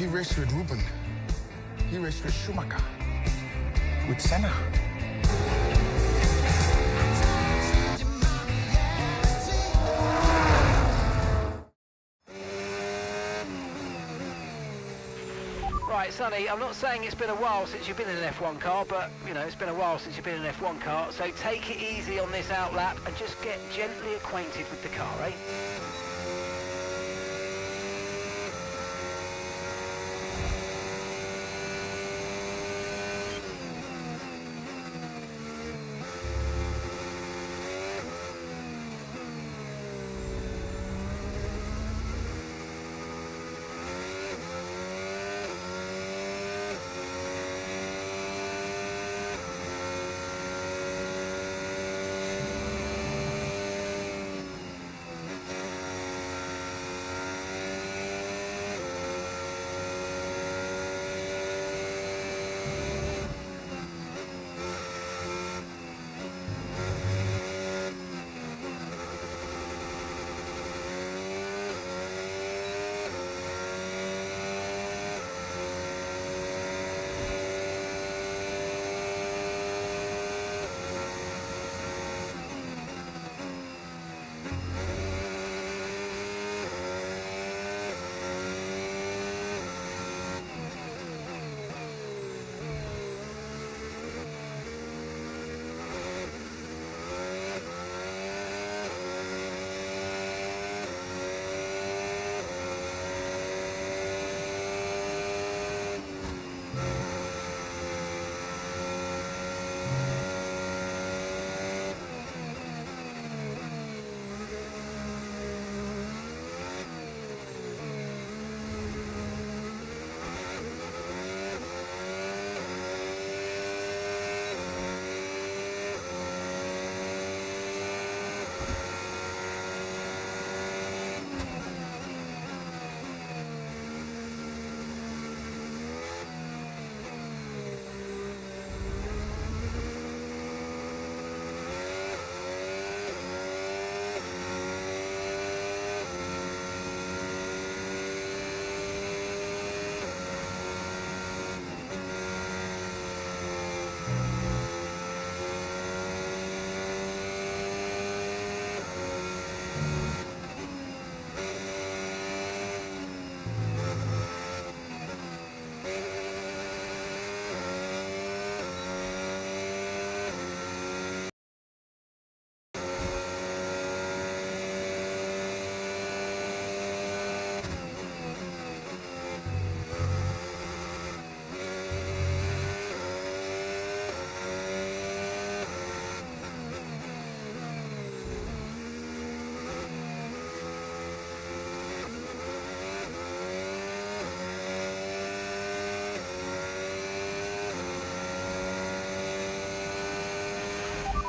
he raced with Ruben, he raced with Schumacher, with Senna. Right, Sonny, I'm not saying it's been a while since you've been in an F1 car, but, you know, it's been a while since you've been in an F1 car, so take it easy on this outlap and just get gently acquainted with the car, eh?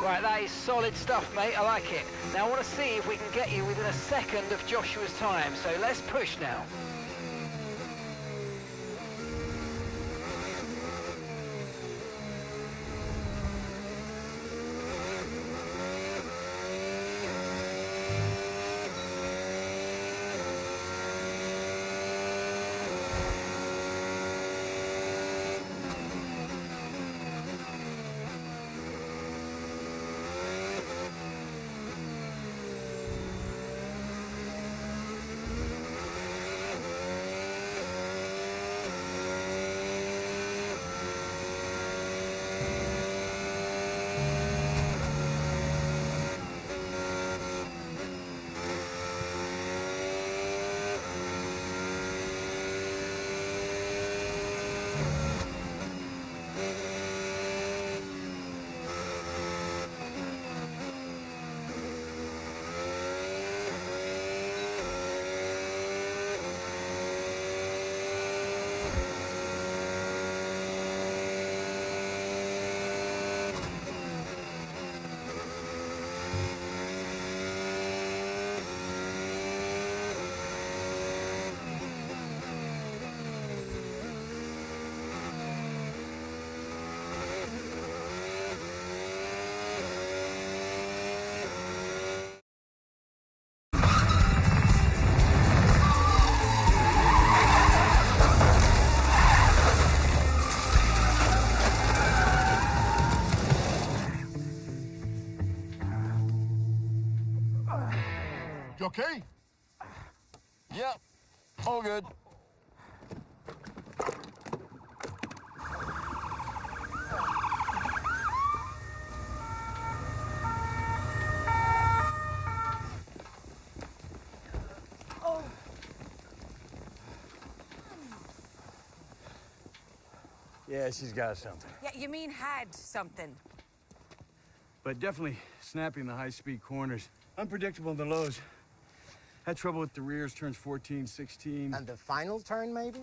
Right, that is solid stuff, mate. I like it. Now, I want to see if we can get you within a second of Joshua's time, so let's push now. You okay? Yep, all good. Yeah, she's got something. Yeah, you mean had something. But definitely snappy in the high-speed corners. Unpredictable in the lows. Had trouble with the rears, turns 14, 16. And the final turn, maybe?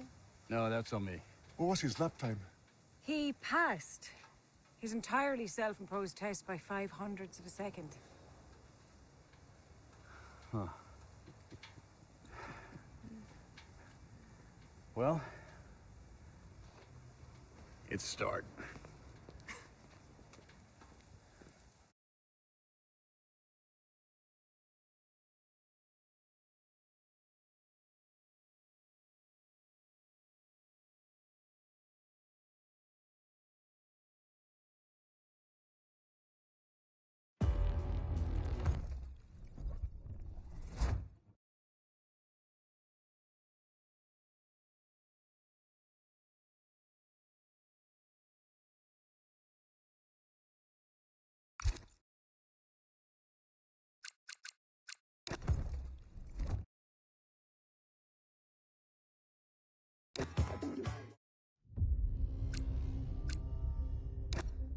No, that's on me. What was his lap time? He passed his entirely self-imposed test by 0.05 of a second. Huh. Well, it's start.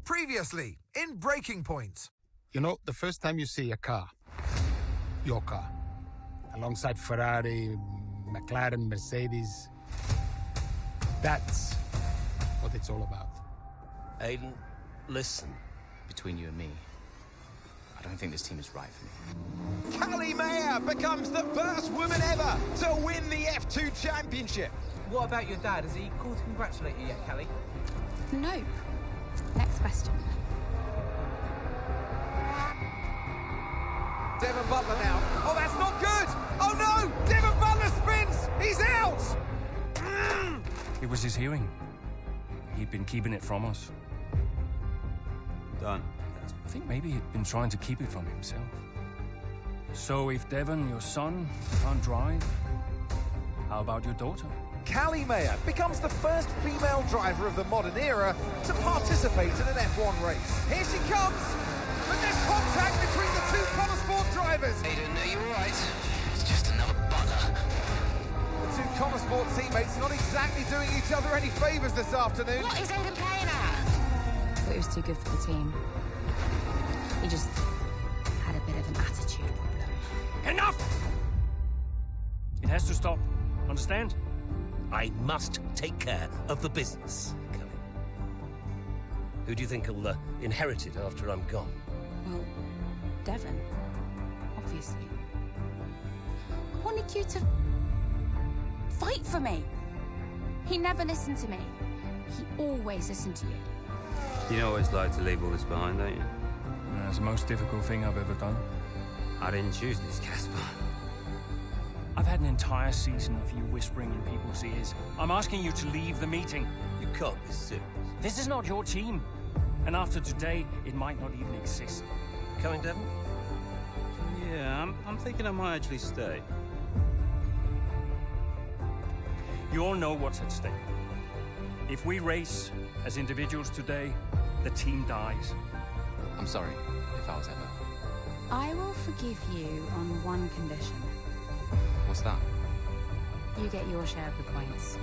Previously, in Breaking Point. You know, the first time you see a car, your car, alongside Ferrari, McLaren, Mercedes, that's what it's all about. Aiden, listen. Between you and me, I don't think this team is right for me. Callie Mayer becomes the first woman ever to win the F2 Championship. What about your dad? Has he called to congratulate you yet, Callie? Nope. Next question. Devon Butler now. Oh, that's not good! Oh no! Devon Butler spins! He's out! It was his hearing. He'd been keeping it from us. Done. I think maybe he'd been trying to keep it from himself. So if Devon, your son, can't drive, how about your daughter? Callie Mayer becomes the first female driver of the modern era to participate in an F1 race. Here she comes! But there's contact between the two Connosport drivers! Aiden, are you alright? It's just another bugger. The two Connosport teammates not exactly doing each other any favours this afternoon. What is Aiden playing at? I thought he was too good for the team. He just had a bit of an attitude problem. Enough! It has to stop. Understand? I must take care of the business, Kelly. Who do you think will inherit it after I'm gone? Well, Devon, obviously. I wanted you to fight for me. He never listened to me. He always listened to you. You always like to leave all this behind, don't you? That's the most difficult thing I've ever done. I didn't choose this, Casper. I've had an entire season of you whispering in people's ears. I'm asking you to leave the meeting. You can't be serious. This is not your team. And after today, it might not even exist. Coming, Devon? Yeah, I'm thinking I might actually stay. You all know what's at stake. If we race as individuals today, the team dies. I'm sorry if I was ever. I will forgive you on one condition. What's that? You get your share of the points.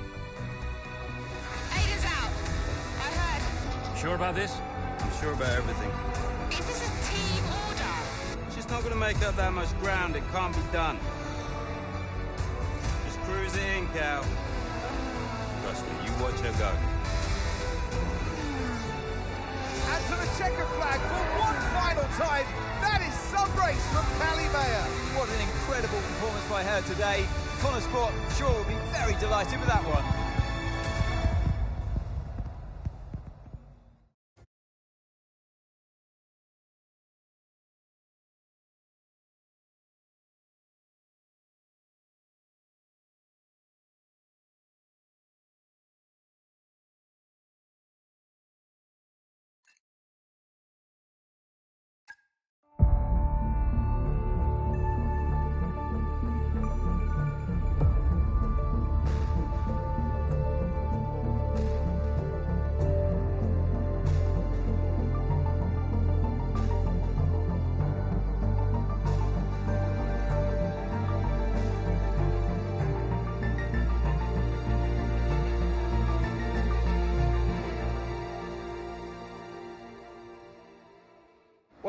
Aiden's out! I heard. Sure about this? I'm sure about everything. Is this a team order? She's not going to make up that much ground. It can't be done. Just cruise in, Cal. Trust me, you watch her go. And to the checker flag for one final time. That is some race from Callie Mayer. What an incredible performance by her today. Connosport sure will be very delighted with that one.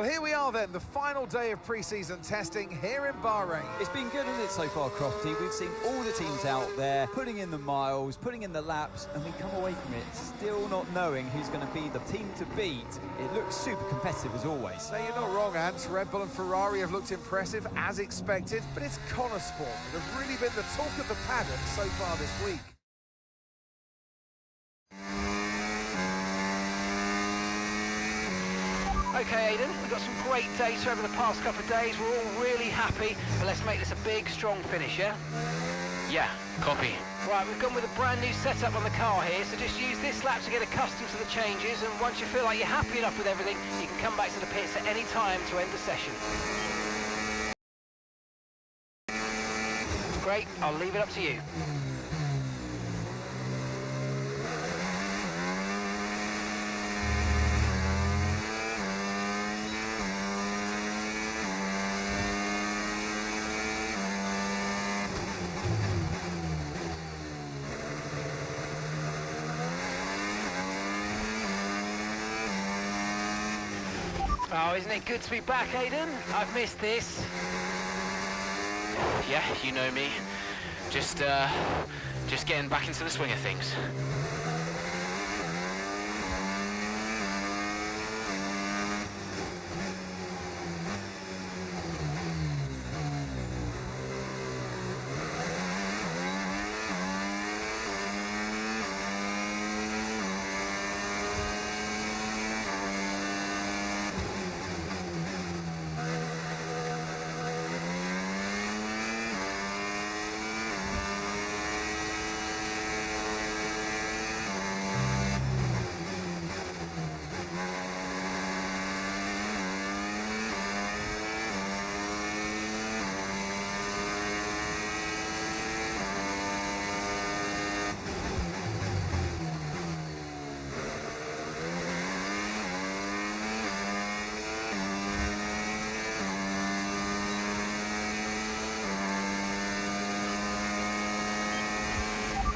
Well, here we are then, the final day of pre-season testing here in Bahrain. It's been good, hasn't it, so far, Crofty? We've seen all the teams out there putting in the miles, putting in the laps, and we come away from it still not knowing who's going to be the team to beat. It looks super competitive as always. No, you're not wrong, Ants. Red Bull and Ferrari have looked impressive as expected, but it's Connor Sport that have really been the talk of the paddock so far this week. Okay, Aidan, we've got some great data over the past couple of days. We're all really happy, but let's make this a big, strong finish, yeah? Yeah, copy. Right, we've gone with a brand new setup on the car here, so just use this lap to get accustomed to the changes, and once you feel like you're happy enough with everything, you can come back to the pits at any time to end the session. Great, I'll leave it up to you. Oh, isn't it good to be back, Aidan? I've missed this. Yeah, you know me. Just getting back into the swing of things.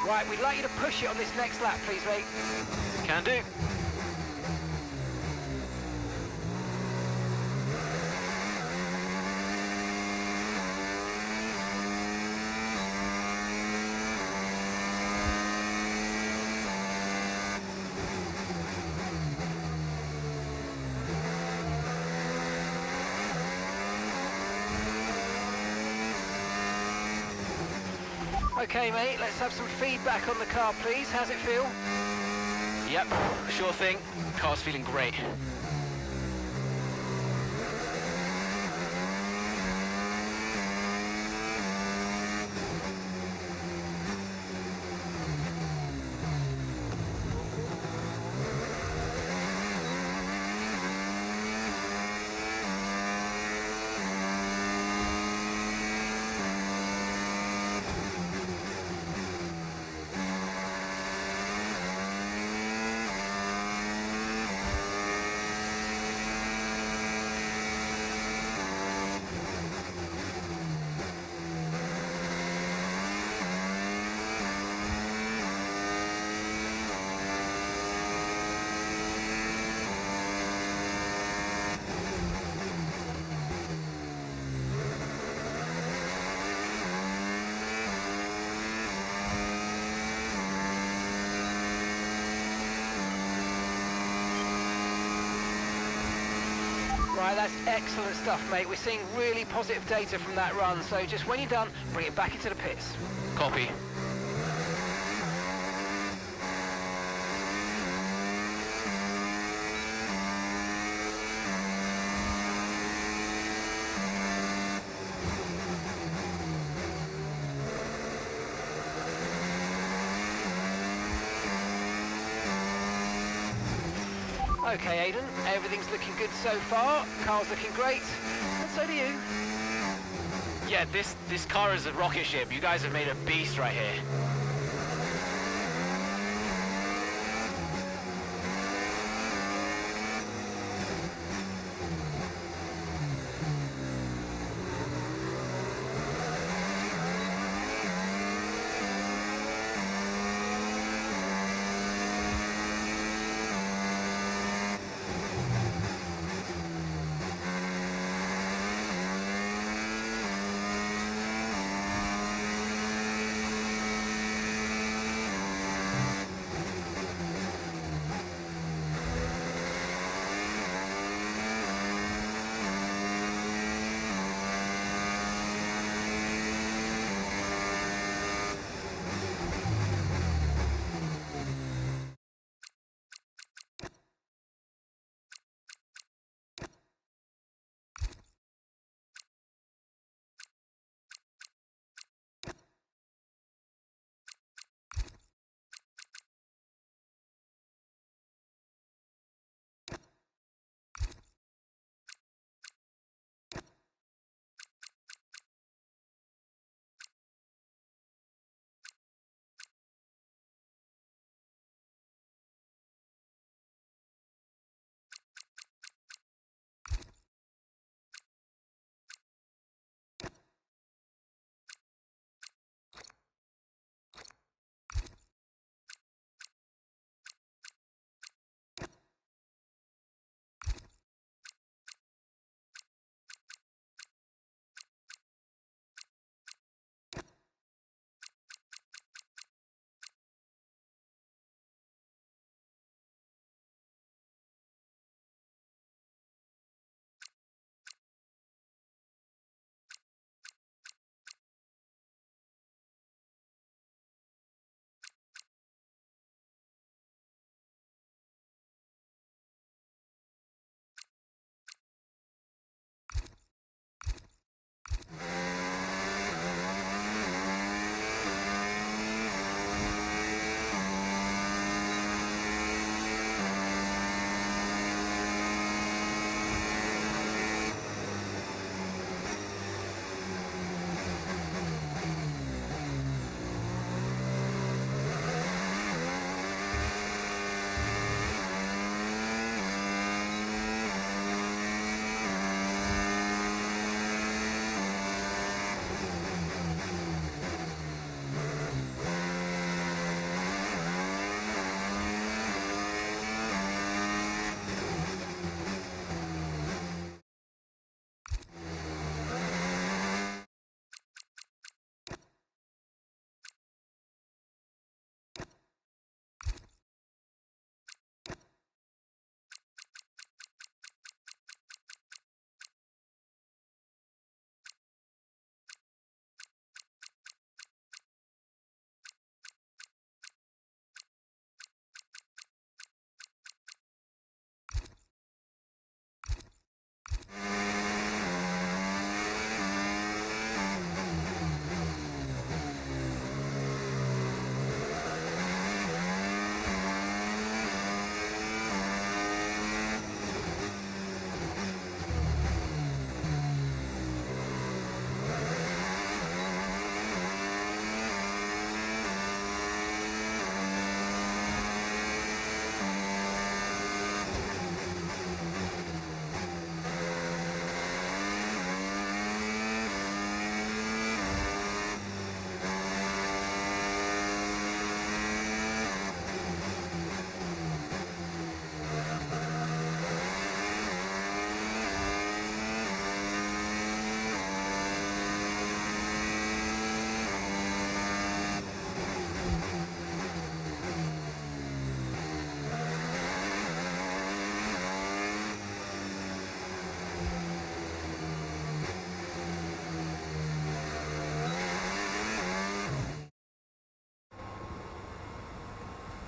Right, we'd like you to push it on this next lap, please, mate. Can do. Okay, mate, let's have some feedback on the car, please. How's it feel? Yep, sure thing. Car's feeling great. Right, that's excellent stuff, mate. We're seeing really positive data from that run, so just when you're done, bring it back into the pits. Copy. Okay, Aidan, everything's looking good so far. Car's looking great, and so do you. Yeah, this car is a rocket ship. You guys have made a beast right here.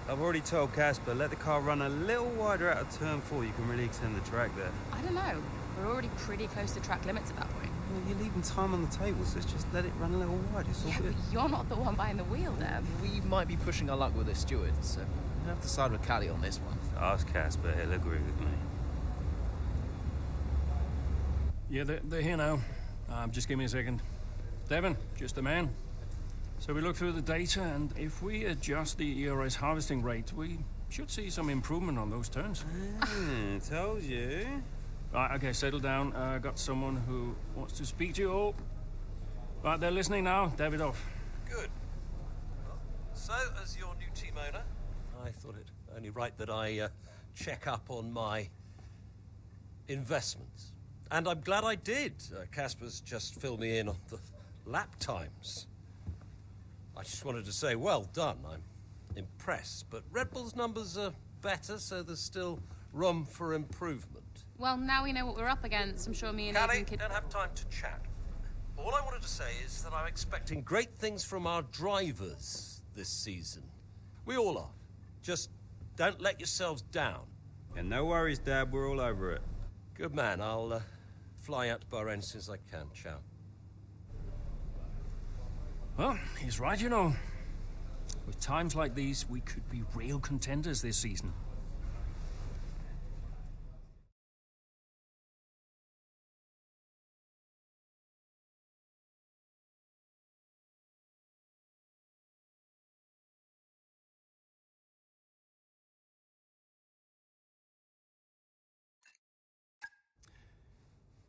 I've already told Casper, let the car run a little wider out of turn 4. You can really extend the track there. I don't know. We're already pretty close to track limits at that point. Well, you're leaving time on the table, so just let it run a little wide. It's all Yeah, good. but you're not the one behind the wheel, Dev. We might be pushing our luck with this steward, so we'll have to side with Callie on this one. Ask Casper, he'll agree with me. Yeah, they're here now. Just give me a second. Devon, just the man. So we look through the data, and if we adjust the ERS harvesting rate, we should see some improvement on those turns. Told you. Right, okay, settle down. Got someone who wants to speak to you all. Right, they're listening now. Davidoff. Good. So, as your new team owner, I thought it only right that I check up on my investments. And I'm glad I did. Casper's just filled me in on the lap times. I just wanted to say, well done. I'm impressed. But Red Bull's numbers are better, so there's still room for improvement. Well, now we know what we're up against. I'm sure me and Callie, Aidan could... don't have time to chat. All I wanted to say is that I'm expecting great things from our drivers this season. We all are. Just don't let yourselves down. And no worries, Dad. We're all over it. Good man. I'll fly out to Bahrain as soon as I can. Ciao. Well, he's right, you know. With times like these, we could be real contenders this season.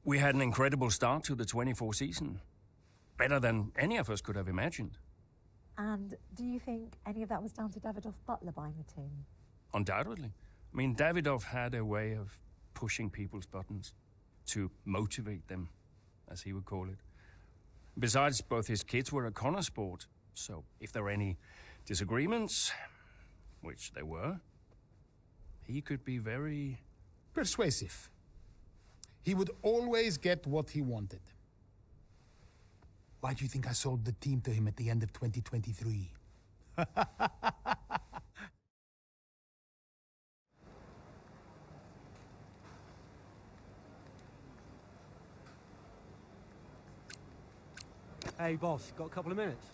We had an incredible start to the 24 season. Better than any of us could have imagined. And do you think any of that was down to Davidoff Butler buying the team? Undoubtedly. I mean, Davidoff had a way of pushing people's buttons to motivate them, as he would call it. Besides, both his kids were at Connor Sport, so if there were any disagreements, which there were, he could be very... persuasive. He would always get what he wanted. Why do you think I sold the team to him at the end of 2023? Hey, boss, got a couple of minutes?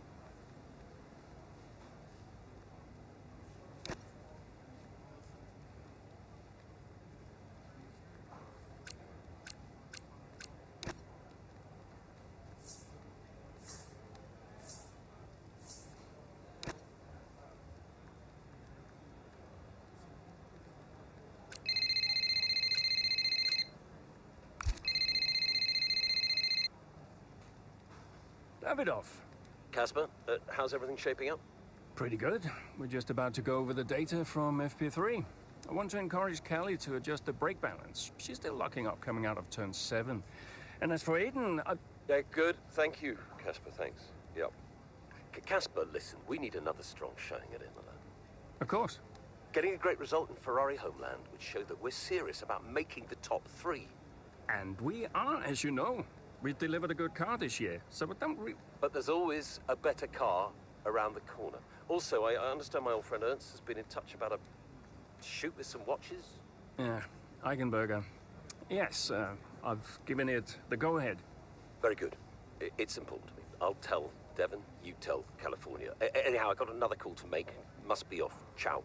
Davidoff. Casper, how's everything shaping up? Pretty good. We're just about to go over the data from FP3. I want to encourage Callie to adjust the brake balance. She's still locking up coming out of turn 7. And as for Aidan, Yeah, good. Thank you, Casper. Thanks. Yep. Casper, listen, we need another strong showing at Imola. Of course. Getting a great result in Ferrari homeland would show that we're serious about making the top 3. And we are, as you know. We delivered a good car this year, so we don't But there's always a better car around the corner. Also, I understand my old friend Ernst has been in touch about a shoot with some watches. Yeah, Eigenberger. Yes, I've given it the go-ahead. Very good. It's important to me. I'll tell Devon, you tell California. Anyhow, I got another call to make. Must be off. Ciao.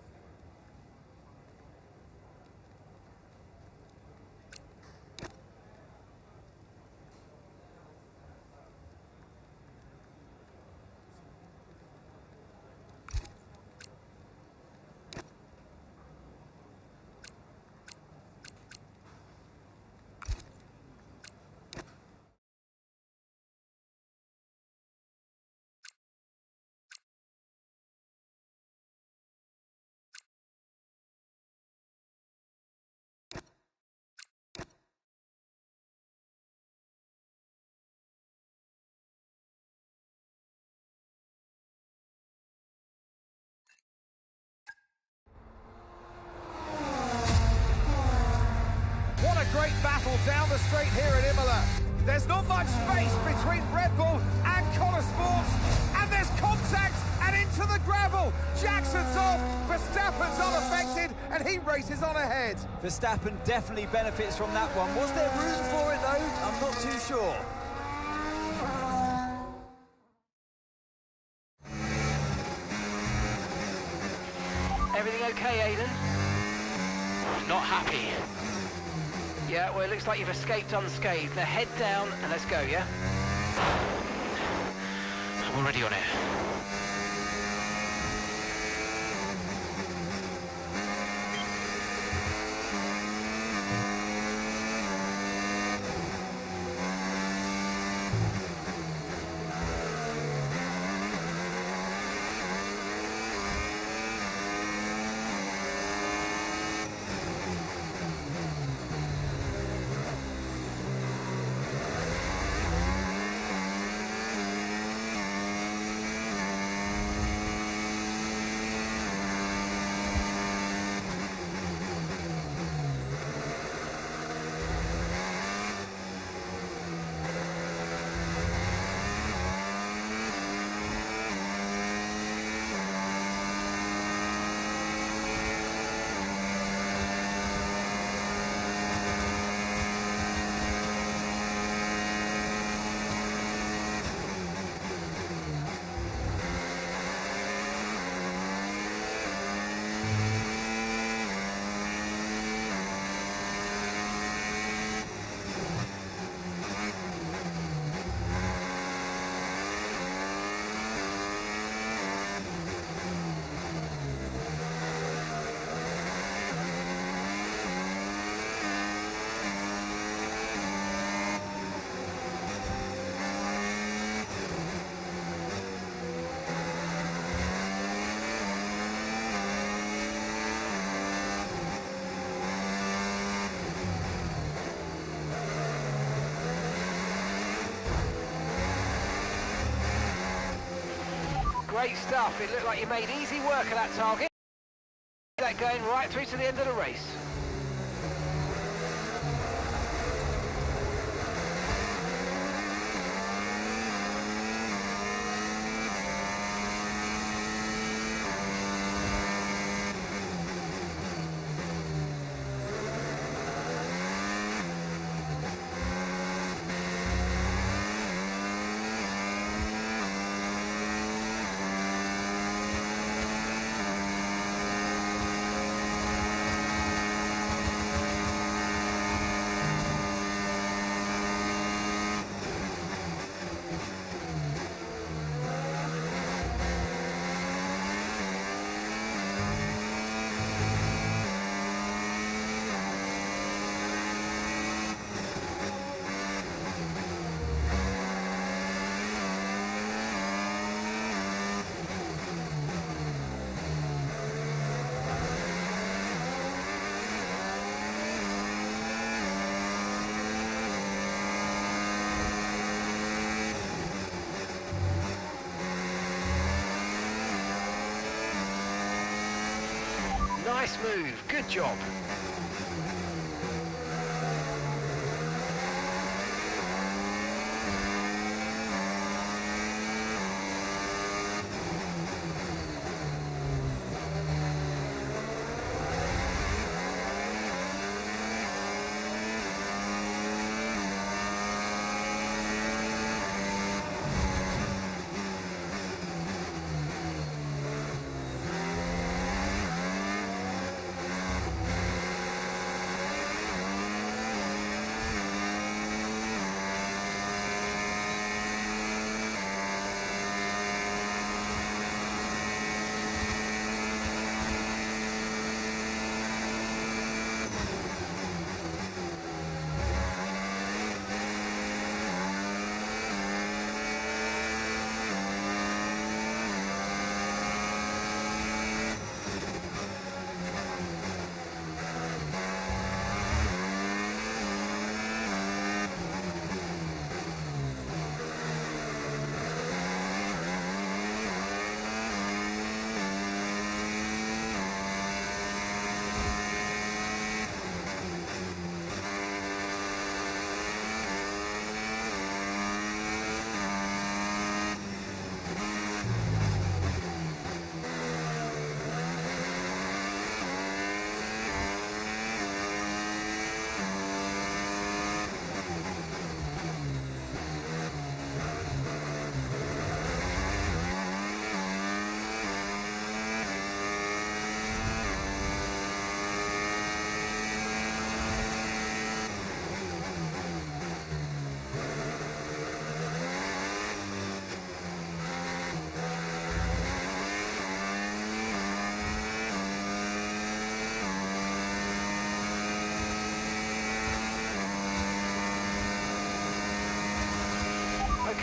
Great battle down the straight here at Imola. There's not much space between Red Bull and Connor Sports, and there's contact and into the gravel. Jackson's off, Verstappen's unaffected, and he races on ahead. Verstappen definitely benefits from that one. Was there room for it though? I'm not too sure. Everything okay, Aiden? Not happy. Yeah, well, it looks like you've escaped unscathed. Now head down and let's go, yeah? I'm already on it. Great stuff. It looked like you made easy work of that target. That going right through to the end of the race. Nice move, good job.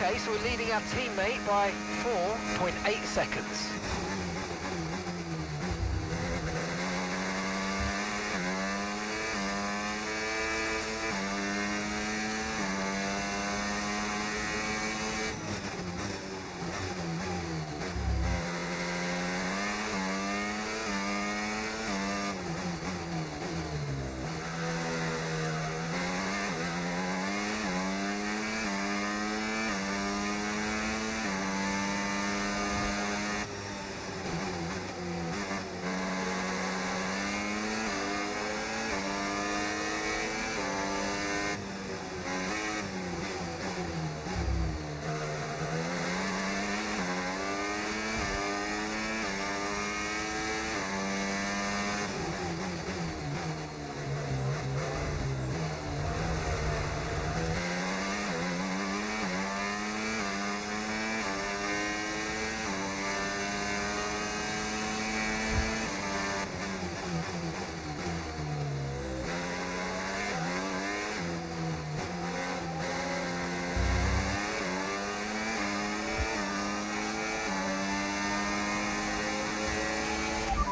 Okay, so we're leading our teammate by 4.8 seconds.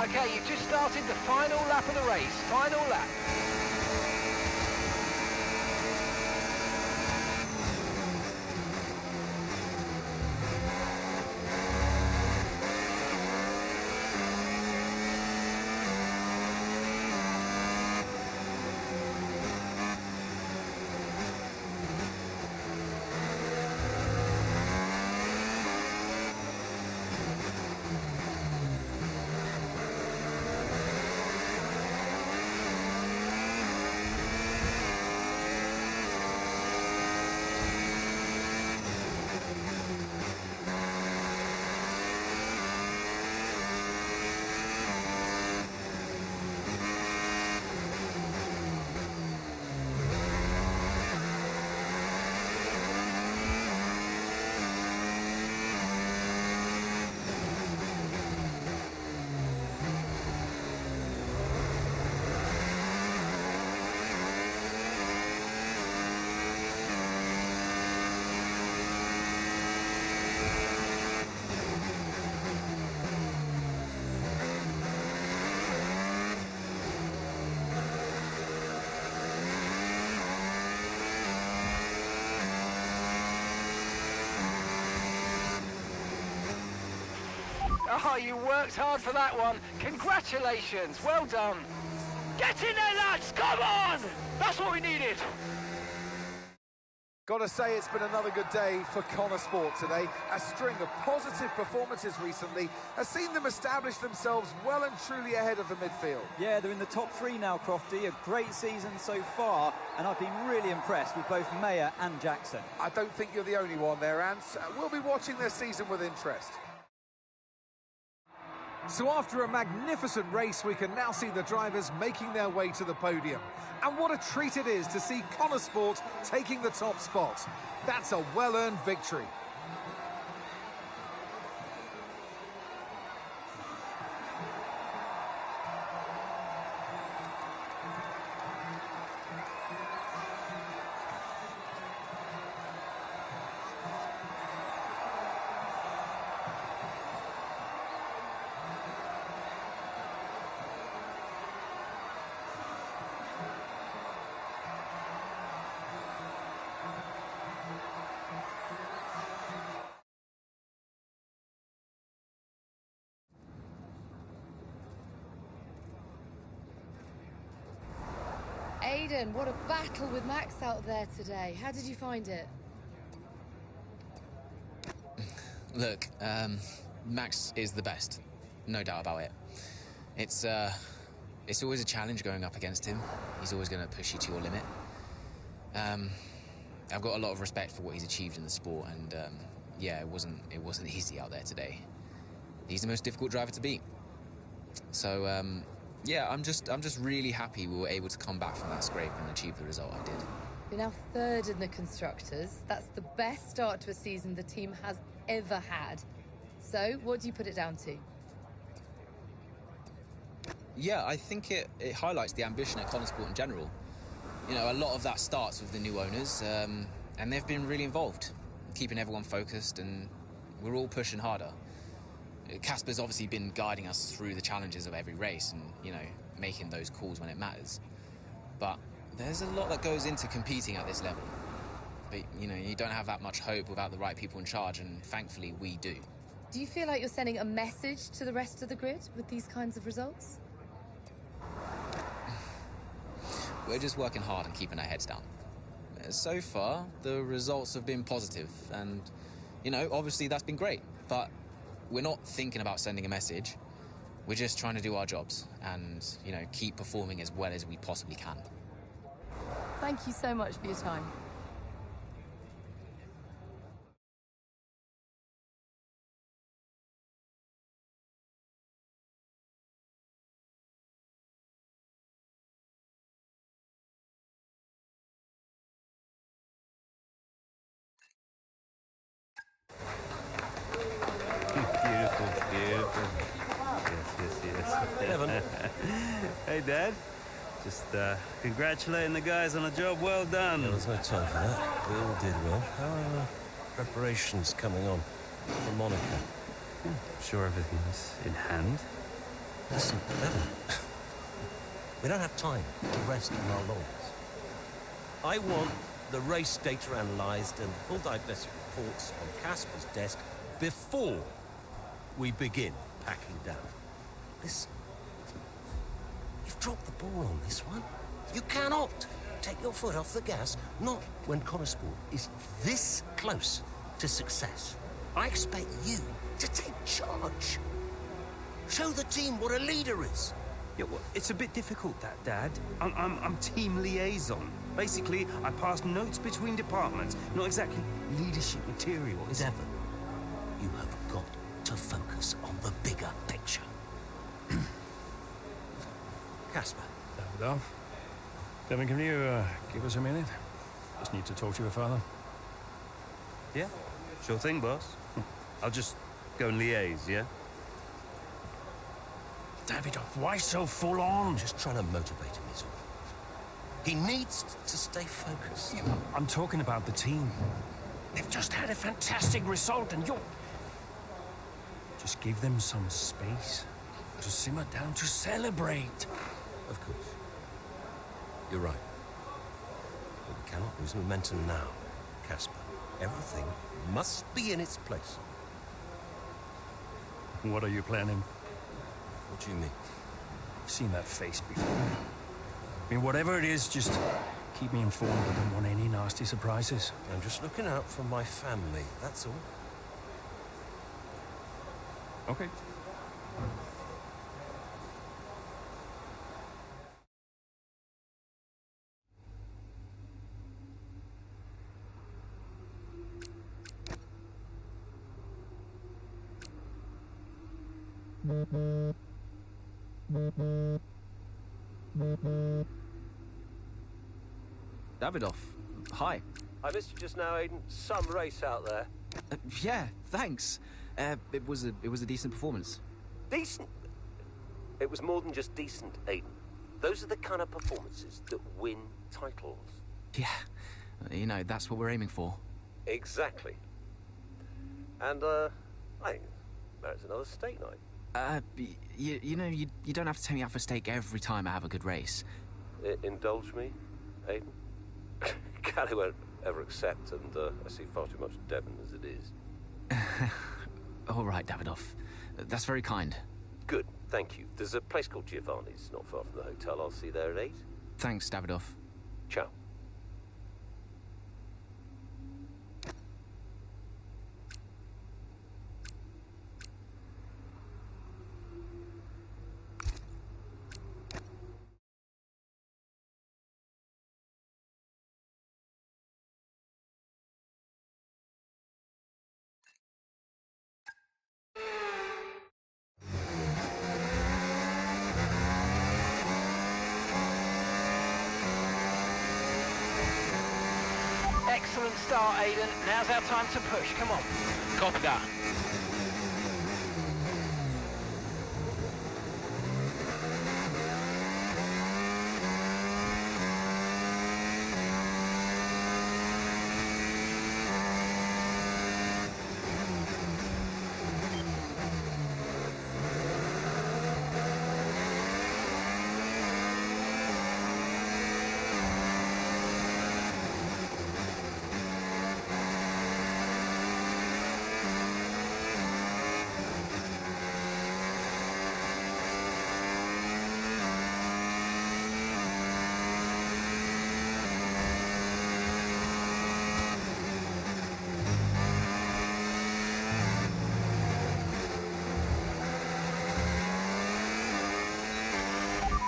Okay, you've just started the final lap of the race. Final lap. Oh, you worked hard for that one. Congratulations. Well done. Get in there, lads. Come on. That's what we needed. Gotta say, it's been another good day for Connor Sport today. A string of positive performances recently has seen them establish themselves well and truly ahead of the midfield. Yeah, they're in the top three now, Crofty. A great season so far, and I've been really impressed with both Mayer and Jackson. I don't think you're the only one there, Ants. We'll be watching their season with interest. So after a magnificent race, we can now see the drivers making their way to the podium. And what a treat it is to see Connor Sport taking the top spot. That's a well-earned victory. Aiden, what a battle with Max out there today. How did you find it? Look, Max is the best, no doubt about it. It's always a challenge going up against him. He's always going to push you to your limit. I've got a lot of respect for what he's achieved in the sport, and yeah, it wasn't easy out there today. He's the most difficult driver to beat. So yeah, I'm just really happy we were able to come back from that scrape and achieve the result I did. You're now third in the Constructors. That's the best start to a season the team has ever had. So, what do you put it down to? Yeah, I think it highlights the ambition at Connor Sport in general. You know, a lot of that starts with the new owners, and they've been really involved. keeping everyone focused, and we're all pushing harder. Casper's obviously been guiding us through the challenges of every race and, you know, making those calls when it matters. But there's a lot that goes into competing at this level. But, you know, you don't have that much hope without the right people in charge, and thankfully we do. Do you feel like you're sending a message to the rest of the grid with these kinds of results? We're just working hard and keeping our heads down. So far, the results have been positive, and, you know, obviously that's been great. But we're not thinking about sending a message. We're just trying to do our jobs and, you know, keep performing as well as we possibly can. Thank you so much for your time. Beautiful, beautiful. Yes. Devon. Hey, Dad. Just congratulating the guys on a job well done. There was no time for that. We all did well. How are preparations coming on for Monaco? I'm sure everything's in hand. Listen, Devon. We don't have time to rest on our laurels. I want the race data analysed and full diagnostic reports on Casper's desk before we begin packing down. Listen, you've dropped the ball on this one. You cannot take your foot off the gas, not when Connosport is this close to success. I expect you to take charge. Show the team what a leader is. Yeah, well, it's a bit difficult, that, Dad. I'm team liaison. Basically, I pass notes between departments, not exactly leadership material. Devon, you have got to focus on the bigger picture. Casper. Davidoff. Devon, can you give us a minute? Just need to talk to your father. Yeah, sure thing, boss. I'll just go and liaise, yeah? Davidoff, why so full on? Just trying to motivate him, is all. He needs to stay focused. Yeah, I'm talking about the team. They've just had a fantastic result, and you're... Just give them some space to simmer down, to celebrate. Of course. You're right. But we cannot lose momentum now, Casper. Everything must be in its place. What are you planning? What do you mean? I've seen that face before. I mean, whatever it is, just keep me informed. I don't want any nasty surprises. I'm just looking out for my family, that's all. Okay. Davidoff, hi. I missed you just now, Aiden. Some race out there. Yeah, thanks. It was a decent performance. Decent? It was more than just decent, Aiden. Those are the kind of performances that win titles. Yeah, you know, that's what we're aiming for. Exactly. And, I think that's another steak night. You know, you don't have to take me out for steak every time I have a good race. Indulge me, Aiden? Callie won't ever accept, and I see far too much Devon as it is. All right, Davidoff. That's very kind. Good, thank you. There's a place called Giovanni's, not far from the hotel. I'll see you there at 8. Thanks, Davidoff. Ciao. Excellent start, Aiden. Now's our time to push. Come on. Copy that.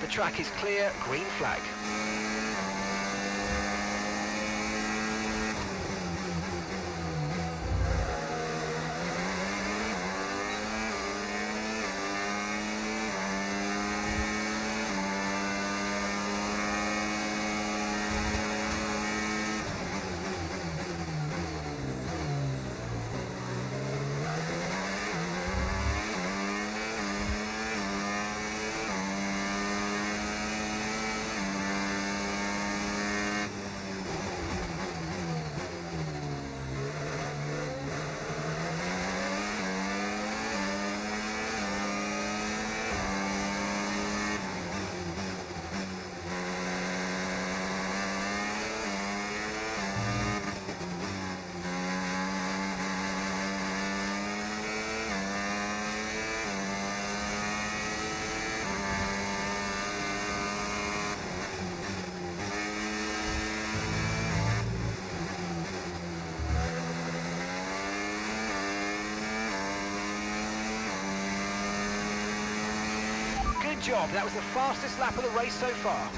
The track is clear, green flag. Good job, that was the fastest lap of the race so far.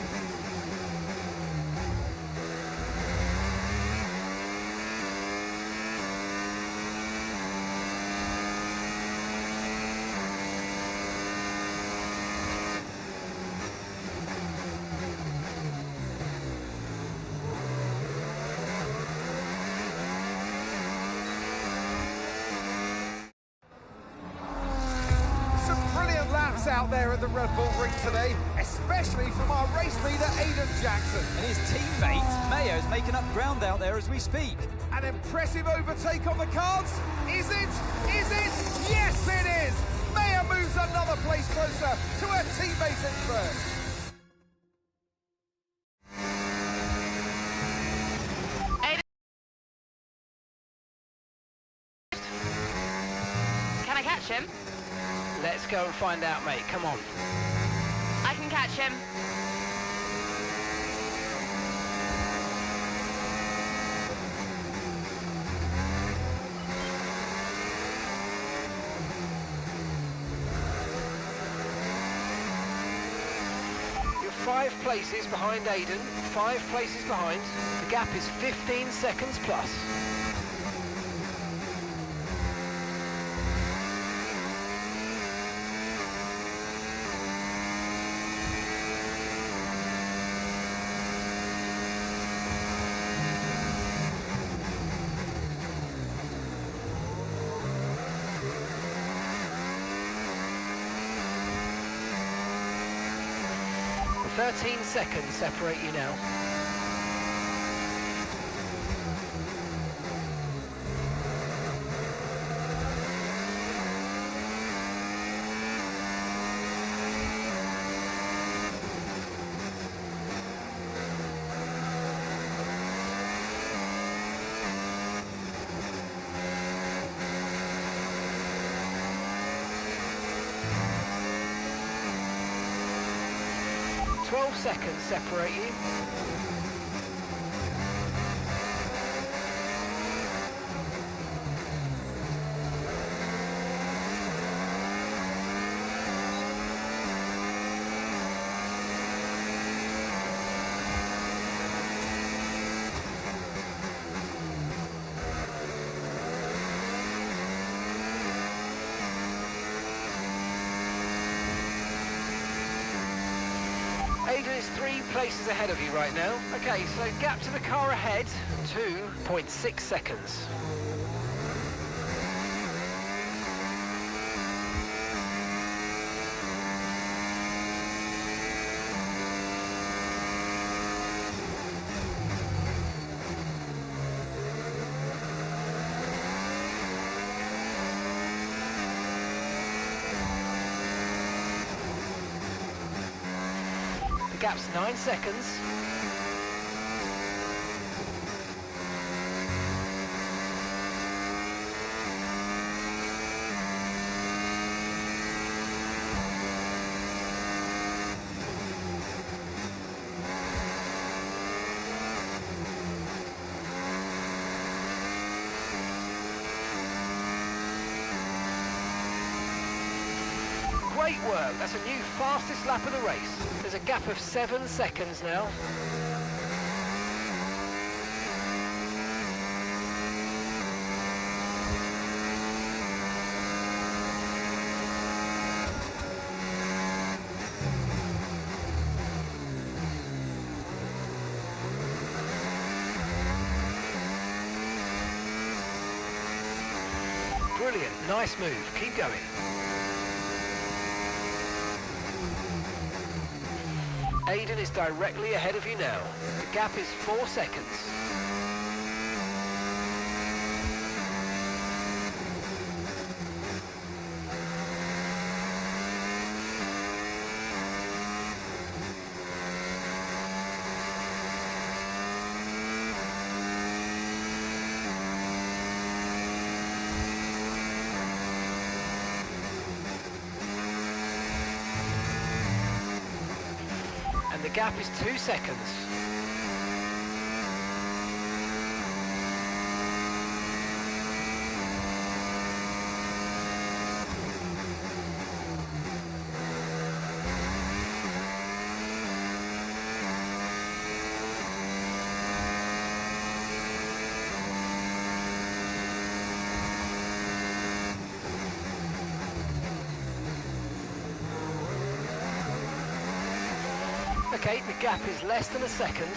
Out there at the Red Bull Ring today, especially from our race leader Aiden Jackson. And his teammate Mayo's making up ground out there as we speak. An impressive overtake on the cards. Is it? Is it? Yes, it is. Mayo moves another place closer to her teammate in first. Can I catch him? Let's go and find out, mate. Come on. I can catch him. You're 5 places behind Aiden, 5 places behind. The gap is 15 seconds plus. The 13 seconds separate you now. Seconds separate you. Aiden is 3 places ahead of you right now. Okay, so gap to the car ahead, 2.6 seconds. The gap's 9 seconds. Great work. That's a new fastest lap of the race. There's a gap of 7 seconds now. Brilliant, nice move, keep going. Aiden is directly ahead of you now. The gap is 4 seconds. And the gap is 2 seconds. Okay, the gap is less than a second.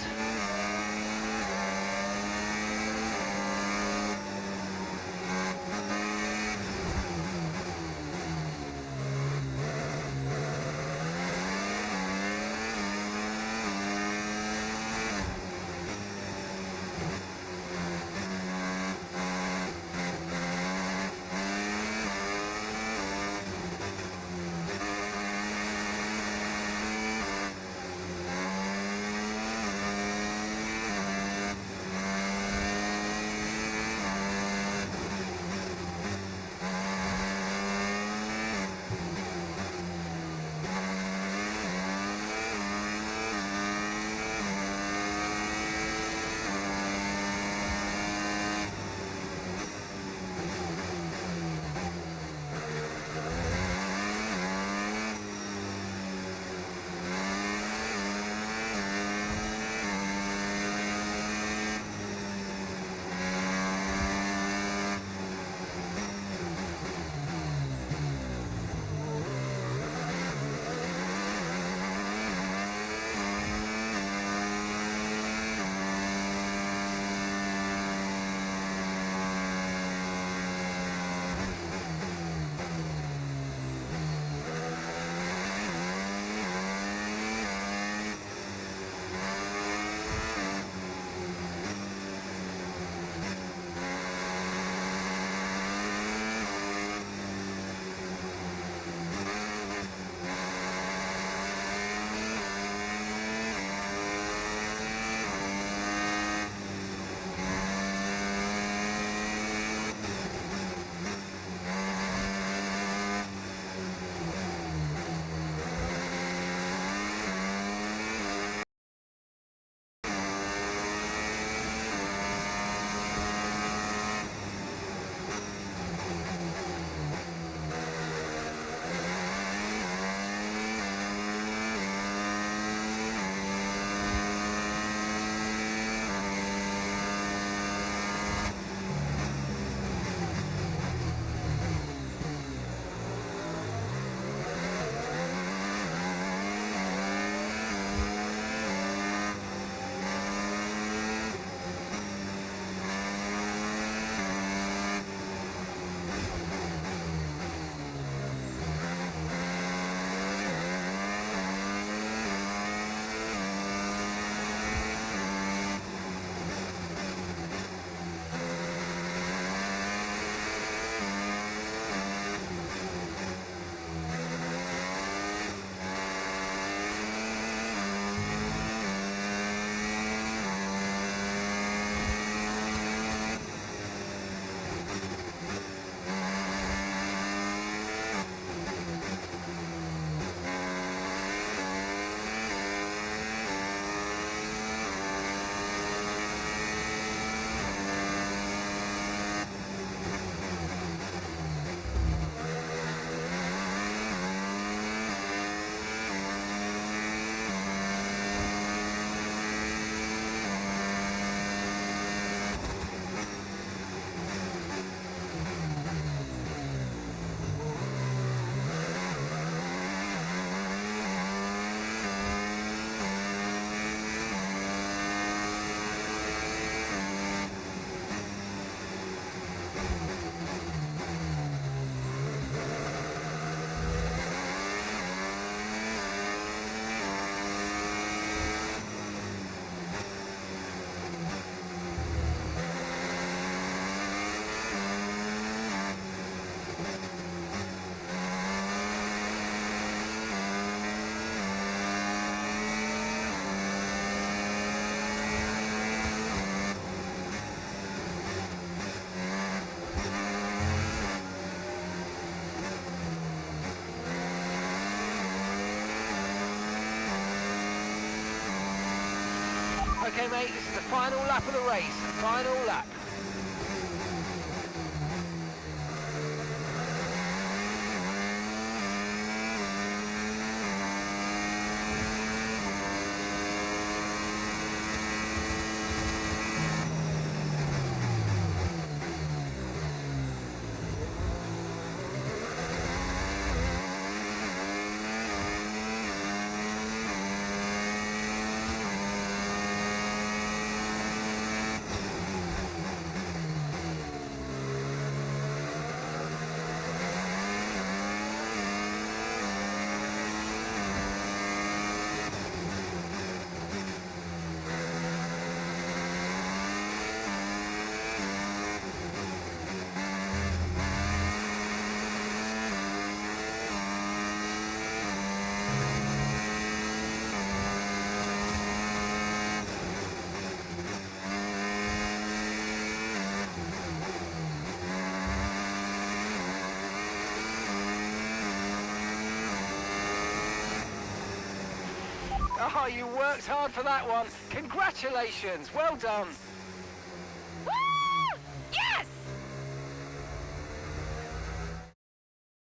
Okay, mate, this is the final lap of the race. Final lap. Oh, you worked hard for that one. Congratulations. Well done. Woo! Yes!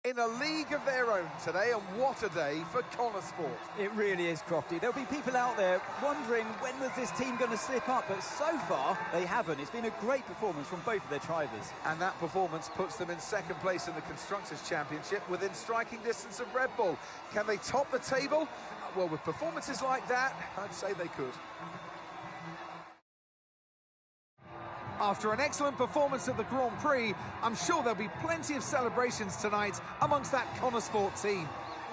In a league of their own today, and what a day for Connor Sport. It really is, Crofty. There'll be people out there wondering when was this team going to slip up, but so far they haven't. It's been a great performance from both of their drivers. And that performance puts them in second place in the Constructors' Championship within striking distance of Red Bull. Can they top the table? Well, with performances like that, I'd say they could. After an excellent performance at the Grand Prix, I'm sure there'll be plenty of celebrations tonight amongst that Connor Sport team,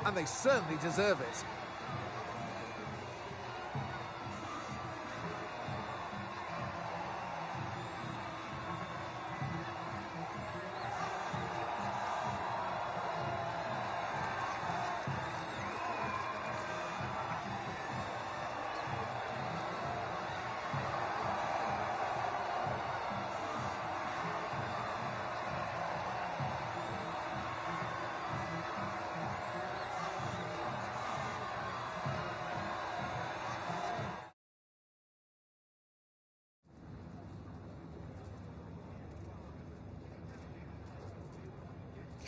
and they certainly deserve it.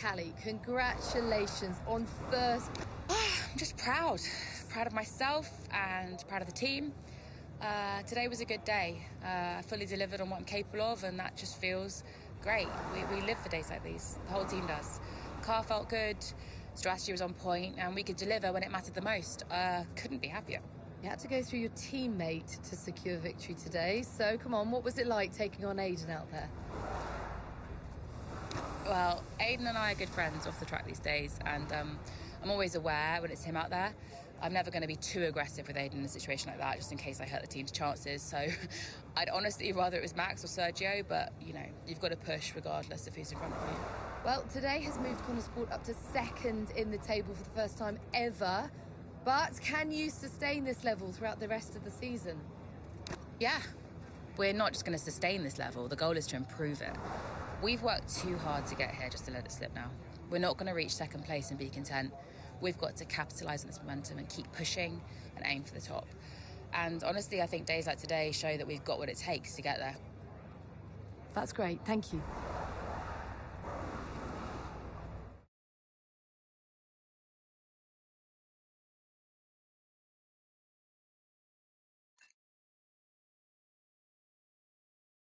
Callie, congratulations on first. I'm just proud. Proud of myself and proud of the team. Today was a good day. I fully delivered on what I'm capable of, and that just feels great. We live for days like these. The whole team does. Car felt good, strategy was on point, and we could deliver when it mattered the most. Couldn't be happier. You had to go through your teammate to secure victory today. So, come on, what was it like taking on Aiden out there? Well, Aiden and I are good friends off the track these days, and I'm always aware when it's him out there. I'm never going to be too aggressive with Aiden in a situation like that, just in case I hurt the team's chances. So I'd honestly rather it was Max or Sergio, but, you know, you've got to push regardless of who's in front of you. Well, today has moved Connor Sport up to second in the table for the first time ever. But can you sustain this level throughout the rest of the season? Yeah. We're not just going to sustain this level. The goal is to improve it. We've worked too hard to get here just to let it slip now. We're not going to reach second place and be content. We've got to capitalise on this momentum and keep pushing and aim for the top. And honestly, I think days like today show that we've got what it takes to get there. That's great. Thank you.